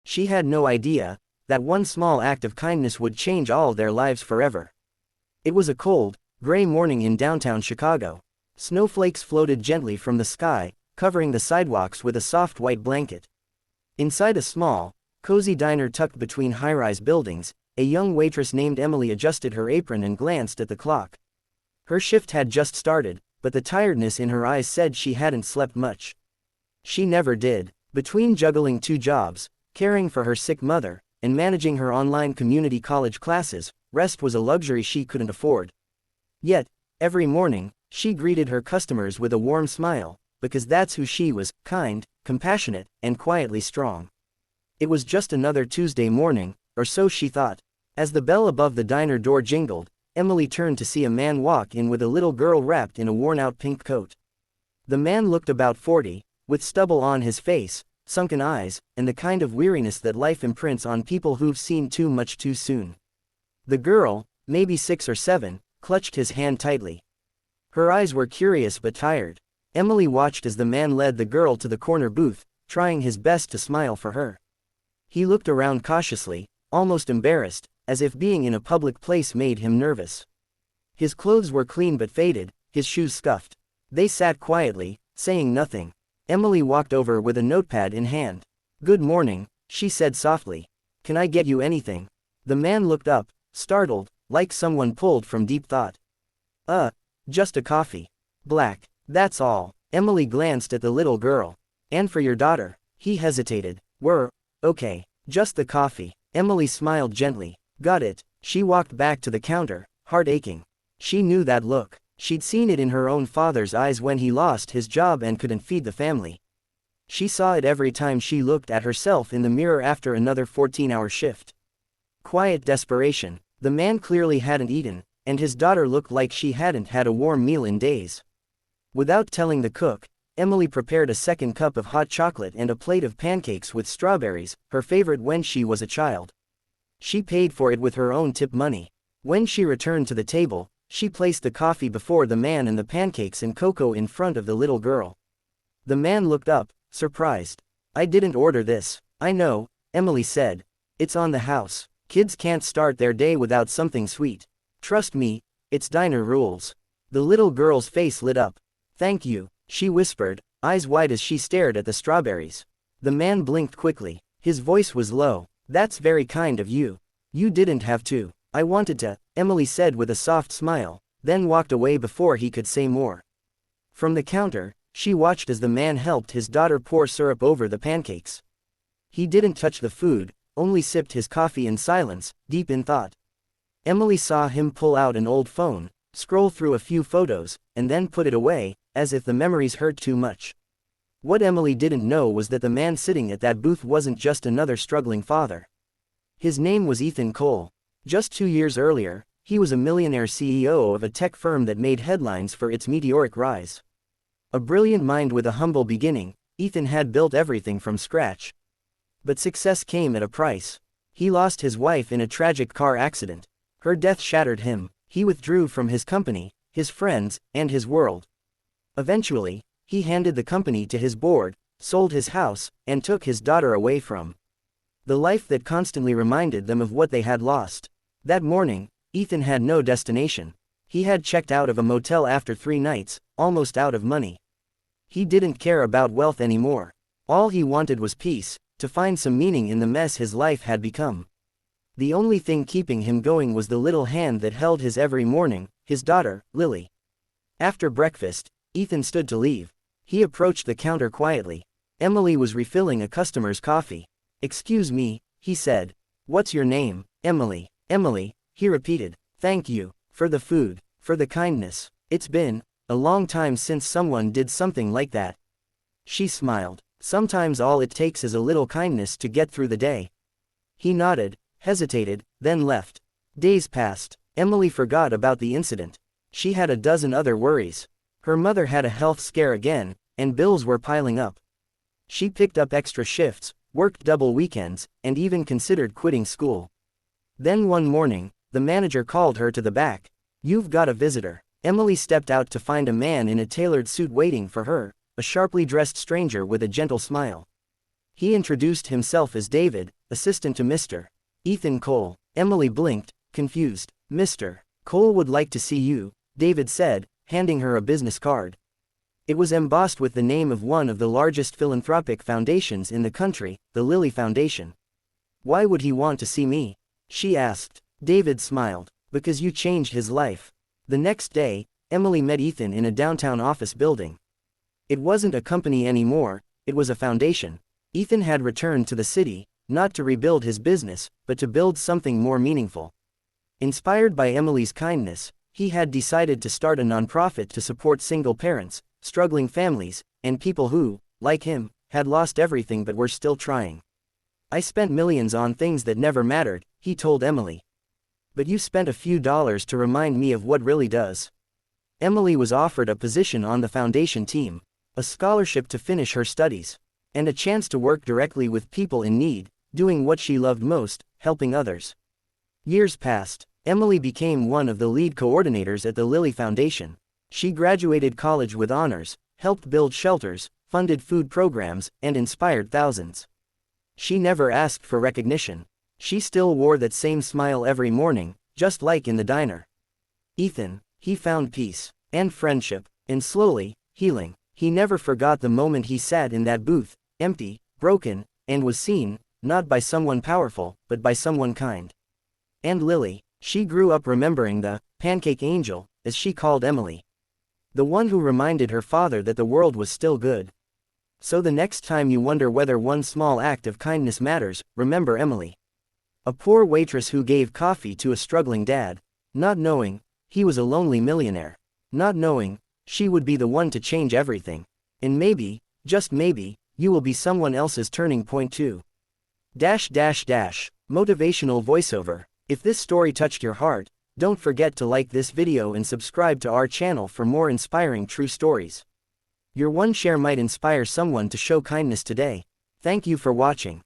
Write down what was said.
She had no idea that one small act of kindness would change all their lives forever. It was a cold, gray morning in downtown Chicago. Snowflakes floated gently from the sky, covering the sidewalks with a soft white blanket. Inside a small, cozy diner tucked between high-rise buildings, a young waitress named Emily adjusted her apron and glanced at the clock. Her shift had just started, but the tiredness in her eyes said she hadn't slept much. She never did. Between juggling 2 jobs, caring for her sick mother, and managing her online community college classes, rest was a luxury she couldn't afford. Yet, every morning, she greeted her customers with a warm smile, because that's who she was: kind, compassionate, and quietly strong. It was just another Tuesday morning, or so she thought. As the bell above the diner door jingled, Emily turned to see a man walk in with a little girl wrapped in a worn-out pink coat. The man looked about 40, with stubble on his face, sunken eyes, and the kind of weariness that life imprints on people who've seen too much too soon. The girl, maybe 6 or 7, clutched his hand tightly. Her eyes were curious but tired. Emily watched as the man led the girl to the corner booth, trying his best to smile for her. He looked around cautiously, almost embarrassed, as if being in a public place made him nervous. His clothes were clean but faded, his shoes scuffed. They sat quietly, saying nothing. Emily walked over with a notepad in hand. "Good morning," she said softly. "Can I get you anything?" The man looked up, startled, like someone pulled from deep thought. Just a coffee. Black. That's all." Emily glanced at the little girl. "And for your daughter?" He hesitated. "We're okay. Just the coffee." Emily smiled gently. "Got it." She walked back to the counter, heart aching. She knew that look. She'd seen it in her own father's eyes when he lost his job and couldn't feed the family. She saw it every time she looked at herself in the mirror after another 14-hour shift. Quiet desperation. The man clearly hadn't eaten, and his daughter looked like she hadn't had a warm meal in days. Without telling the cook, Emily prepared a second cup of hot chocolate and a plate of pancakes with strawberries, her favorite when she was a child. She paid for it with her own tip money. When she returned to the table, she placed the coffee before the man and the pancakes and cocoa in front of the little girl. The man looked up, surprised. "I didn't order this." "I know," Emily said. "It's on the house. Kids can't start their day without something sweet. Trust me, it's diner rules." The little girl's face lit up. "Thank you," she whispered, eyes wide as she stared at the strawberries. The man blinked quickly. His voice was low. "That's very kind of you. You didn't have to." "I wanted to," Emily said with a soft smile, then walked away before he could say more. From the counter, she watched as the man helped his daughter pour syrup over the pancakes. He didn't touch the food, only sipped his coffee in silence, deep in thought. Emily saw him pull out an old phone, scroll through a few photos, and then put it away, as if the memories hurt too much. What Emily didn't know was that the man sitting at that booth wasn't just another struggling father. His name was Ethan Cole. Just 2 years earlier, he was a millionaire CEO of a tech firm that made headlines for its meteoric rise. A brilliant mind with a humble beginning, Ethan had built everything from scratch. But success came at a price. He lost his wife in a tragic car accident. Her death shattered him. He withdrew from his company, his friends, and his world. Eventually, he handed the company to his board, sold his house, and took his daughter away from the life that constantly reminded them of what they had lost. That morning, Ethan had no destination. He had checked out of a motel after 3 nights, almost out of money. He didn't care about wealth anymore. All he wanted was peace, to find some meaning in the mess his life had become. The only thing keeping him going was the little hand that held his every morning, his daughter, Lily. After breakfast, Ethan stood to leave. He approached the counter quietly. Emily was refilling a customer's coffee. "Excuse me," he said. "What's your name?" "Emily." "Emily," he repeated. "Thank you, for the food, for the kindness. It's been a long time since someone did something like that." She smiled. "Sometimes all it takes is a little kindness to get through the day." He nodded, hesitated, then left. Days passed. Emily forgot about the incident. She had a dozen other worries. Her mother had a health scare again, and bills were piling up. She picked up extra shifts, worked double weekends, and even considered quitting school. Then one morning, the manager called her to the back. "You've got a visitor." Emily stepped out to find a man in a tailored suit waiting for her, a sharply dressed stranger with a gentle smile. He introduced himself as David, assistant to Mr. Ethan Cole. Emily blinked, confused. Mr. Cole would like to see you, David said, handing her a business card. It was embossed with the name of one of the largest philanthropic foundations in the country, the Lilly Foundation. Why would he want to see me? She asked. David smiled. Because you changed his life. The next day, Emily met Ethan in a downtown office building. It wasn't a company anymore, it was a foundation. Ethan had returned to the city, not to rebuild his business, but to build something more meaningful. Inspired by Emily's kindness, he had decided to start a nonprofit to support single parents, struggling families, and people who, like him, had lost everything but were still trying. I spent millions on things that never mattered, he told Emily. But you spent a few dollars to remind me of what really does. Emily was offered a position on the foundation team, a scholarship to finish her studies, and a chance to work directly with people in need, doing what she loved most, helping others. Years passed. Emily became one of the lead coordinators at the Lilly Foundation. She graduated college with honors, helped build shelters, funded food programs, and inspired thousands. She never asked for recognition. She still wore that same smile every morning, just like in the diner. Ethan, he found peace, and friendship, and slowly, healing. He never forgot the moment he sat in that booth, empty, broken, and was seen, not by someone powerful, but by someone kind. And Lily, she grew up remembering the pancake angel, as she called Emily. The one who reminded her father that the world was still good. So the next time you wonder whether one small act of kindness matters, remember Emily. A poor waitress who gave coffee to a struggling dad, not knowing he was a lonely millionaire. Not knowing she would be the one to change everything. And maybe, just maybe, you will be someone else's turning point too. Motivational voiceover. If this story touched your heart, don't forget to like this video and subscribe to our channel for more inspiring true stories. Your one share might inspire someone to show kindness today. Thank you for watching.